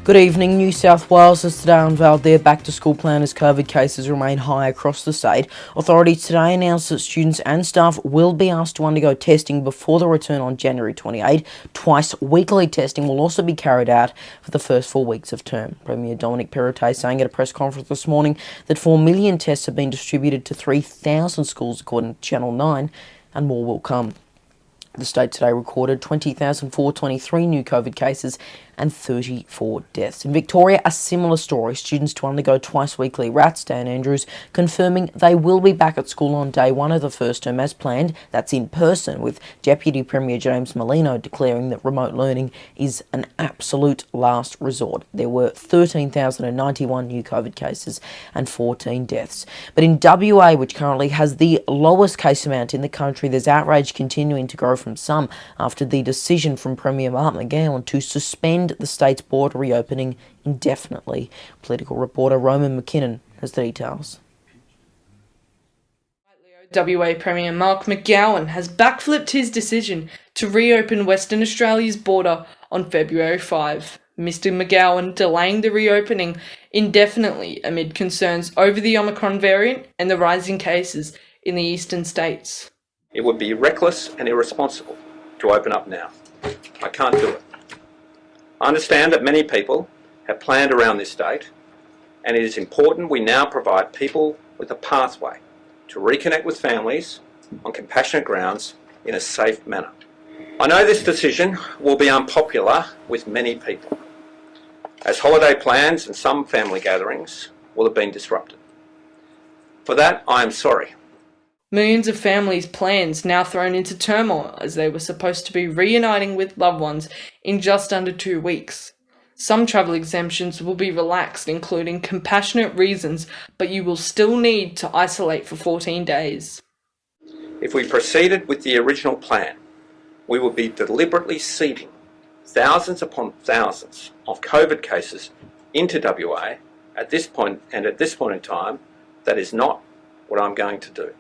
Good evening. New South Wales has today unveiled their back-to-school plan as COVID cases remain high across the state. Authorities today announced that students and staff will be asked to undergo testing before the return on January 28. Twice weekly testing will also be carried out for the first 4 weeks of term. Premier Dominic Perrottet saying at a press conference this morning that 4 million tests have been distributed to 3,000 schools according to Channel 9, and more will come. The state today recorded 20,423 new COVID cases and 34 deaths. In Victoria, a similar story. Students to undergo twice weekly RATs. Dan Andrews confirming they will be back at school on day one of the first term as planned. That's in person, with Deputy Premier James Merlino declaring that remote learning is an absolute last resort. There were 13,091 new COVID cases and 14 deaths. But in WA, which currently has the lowest case amount in the country, there's outrage continuing to grow from some after the decision from Premier Mark McGowan to suspend the state's border reopening indefinitely. Political reporter Roman McKinnon has the details. WA Premier Mark McGowan has backflipped his decision to reopen Western Australia's border on February 5. Mr McGowan delaying the reopening indefinitely amid concerns over the Omicron variant and the rising cases in the eastern states. It would be reckless and irresponsible to open up now. I can't do it. I understand that many people have planned around this date, and it is important we now provide people with a pathway to reconnect with families on compassionate grounds in a safe manner. I know this decision will be unpopular with many people, as holiday plans and some family gatherings will have been disrupted. For that, I am sorry. Millions of families' plans now thrown into turmoil as they were supposed to be reuniting with loved ones in just under 2 weeks. Some travel exemptions will be relaxed, including compassionate reasons, but you will still need to isolate for 14 days. If we proceeded with the original plan, we would be deliberately seeding thousands upon thousands of COVID cases into WA at this point in time. That is not what I'm going to do.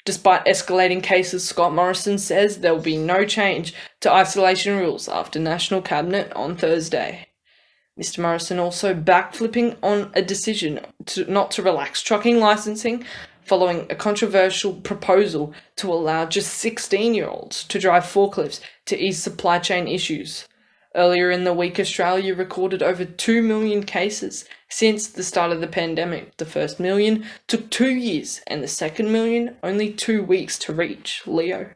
Despite escalating cases, Scott Morrison says there will be no change to isolation rules after National Cabinet on Thursday. Mr Morrison also backflipping on a decision not to relax trucking licensing following a controversial proposal to allow just 16-year-olds to drive forklifts to ease supply chain issues. Earlier in the week, Australia recorded over 2 million cases since the start of the pandemic. The first million took 2 years and the second million only 2 weeks to reach. Leo.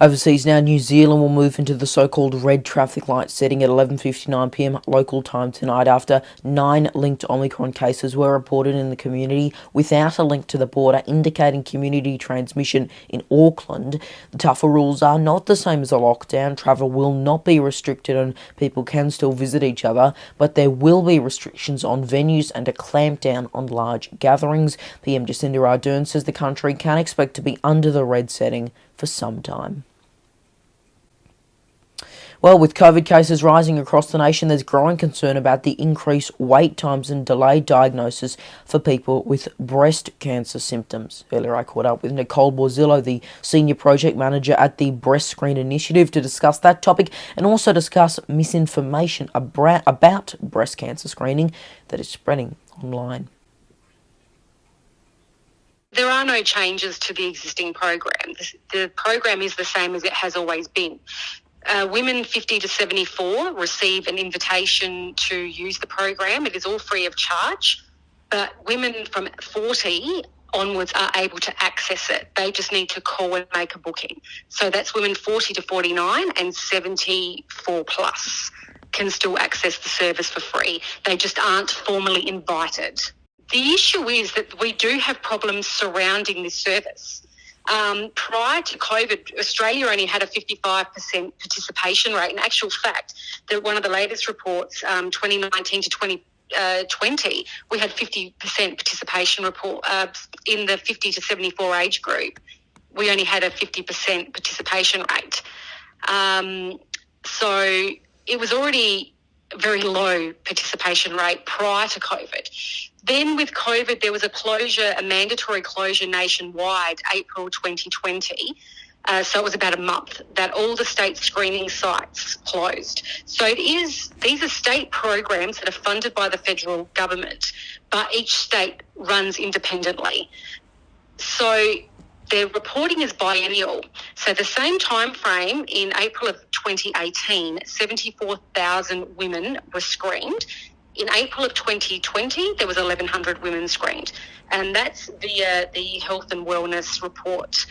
Overseas now, New Zealand will move into the so-called red traffic light setting at 11:59pm local time tonight after 9 linked Omicron cases were reported in the community without a link to the border, indicating community transmission in Auckland. The tougher rules are not the same as a lockdown. Travel will not be restricted and people can still visit each other, but there will be restrictions on venues and a clampdown on large gatherings. PM Jacinda Ardern says the country can expect to be under the red setting for some time. Well, with COVID cases rising across the nation, there's growing concern about the increased wait times and delayed diagnosis for people with breast cancer symptoms. Earlier, I caught up with Nicole Borzillo, the Senior Project Manager at the Breast Screen Initiative, to discuss that topic and also discuss misinformation about breast cancer screening that is spreading online. There are no changes to the existing program. The program is the same as it has always been. Women 50 to 74 receive an invitation to use the program. It is all free of charge, but women from 40 onwards are able to access it. They just need to call and make a booking. So that's women 40 to 49 and 74 plus can still access the service for free. They just aren't formally invited. The issue is that we do have problems surrounding this service. Prior to COVID, Australia only had a 55% participation rate. In actual fact, one of the latest reports, 2019 to 2020, we had 50% participation report in the 50 to 74 age group. We only had a 50% participation rate. So it was already a very low participation rate prior to COVID. Then with COVID, there was a mandatory closure nationwide, April 2020. So it was about a month that all the state screening sites closed. So these are state programs that are funded by the federal government, but each state runs independently. So their reporting is biennial. So the same time frame in April of 2018, 74,000 women were screened. In April of 2020, there was 1,100 women screened, and that's the health and wellness report.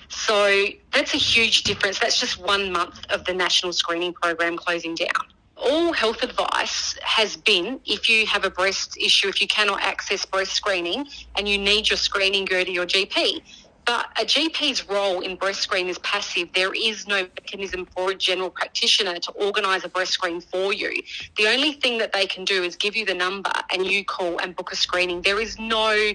So that's a huge difference. That's just 1 month of the national screening program closing down. All health advice has been, if you have a breast issue, if you cannot access breast screening and you need your screening, go to your GP. But a GP's role in breast screen is passive. There is no mechanism for a general practitioner to organise a breast screen for you. The only thing that they can do is give you the number and you call and book a screening. There is no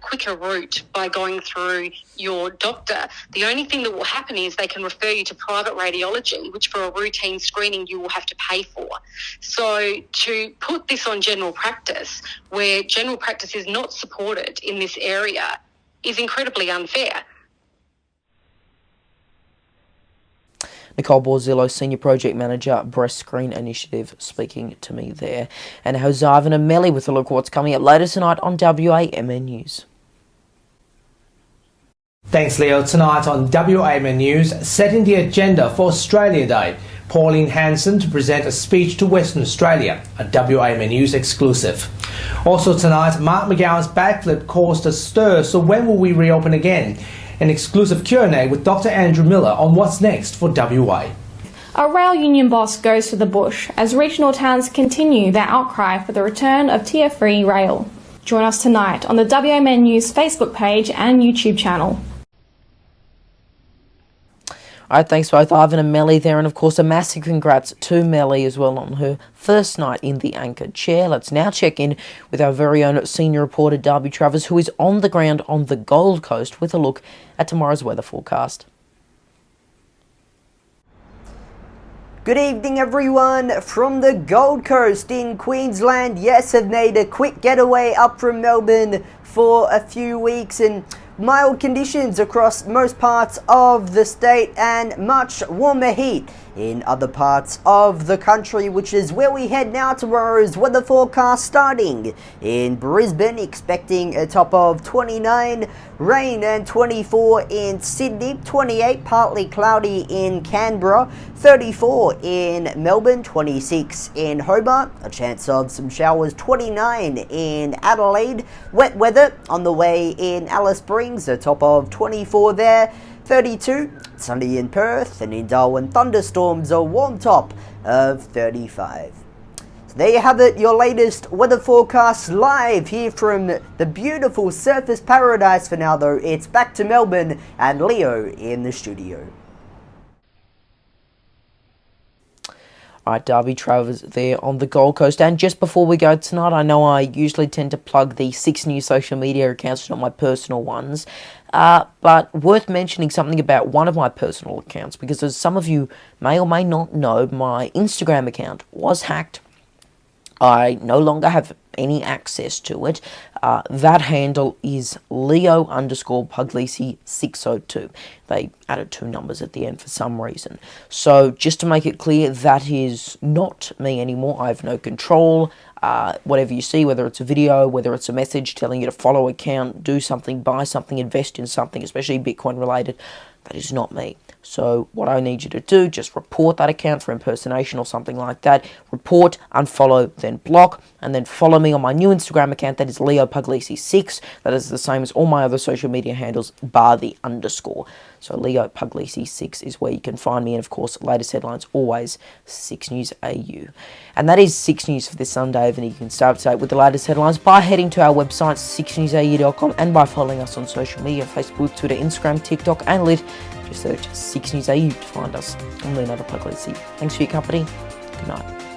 quicker route by going through your doctor. The only thing that will happen is they can refer you to private radiology, which for a routine screening you will have to pay for. So to put this on general practice, where general practice is not supported in this area, is incredibly unfair. Nicole Borzillo, Senior Project Manager, Breast Screen Initiative, speaking to me there. And Hozavan and Melly with a look at what's coming up later tonight on WAMN News. Thanks, Leo. Tonight on WAMN News, setting the agenda for Australia Day. Pauline Hanson to present a speech to Western Australia, a WAMN News exclusive. Also tonight, Mark McGowan's backflip caused a stir, so when will we reopen again? An exclusive Q&A with Dr. Andrew Miller on what's next for WA. A rail union boss goes to the bush as regional towns continue their outcry for the return of tier-free rail. Join us tonight on the WAMN News Facebook page and YouTube channel. Alright, thanks both Ivan and Melly there, and of course a massive congrats to Melly as well on her first night in the anchor chair. Let's now check in with our very own senior reporter Darby Travers, who is on the ground on the Gold Coast with a look at tomorrow's weather forecast. Good evening everyone from the Gold Coast in Queensland. Yes, I've made a quick getaway up from Melbourne for a few weeks, and mild conditions across most parts of the state and much warmer heat in other parts of the country, which is where we head now. Tomorrow's weather forecast starting in Brisbane, expecting a top of 29, rain, and 24 in Sydney, 28 partly cloudy in Canberra, 34 in Melbourne, 26 in Hobart, a chance of some showers, 29 in Adelaide, wet weather on the way in Alice Springs, a top of 24 there, 32, sunny in Perth, and in Darwin thunderstorms, a warm top of 35. So there you have it, your latest weather forecast live here from the beautiful Surfers Paradise. For now though, it's back to Melbourne and Leo in the studio. Alright, Darby Travers there on the Gold Coast. And just before we go tonight, I know I usually tend to plug the 6 News social media accounts, not my personal ones. But worth mentioning something about one of my personal accounts, because as some of you may or may not know, my Instagram account was hacked. I no longer have any access to it. That handle is Leo_Puglisi602. They added 2 numbers at the end for some reason. So just to make it clear, that is not me anymore. I have no control. Whatever you see, whether it's a video, whether it's a message telling you to follow an account, do something, buy something, invest in something, especially Bitcoin related, that is not me. So what I need you to do, just report that account for impersonation or something like that. Report, unfollow, then block, and then follow me on my new Instagram account. That is LeoPuglisi6. That is the same as all my other social media handles, bar the underscore. So LeoPuglisi6 is where you can find me. And of course, latest headlines, always 6 News AU. And that is 6 News for this Sunday evening. You can stay up to date with the latest headlines by heading to our website, 6newsau.com, and by following us on social media, Facebook, Twitter, Instagram, TikTok, and Lit. Just search 6 News AU to find us. I'm Leonardo Puglisi. Thanks for your company. Good night.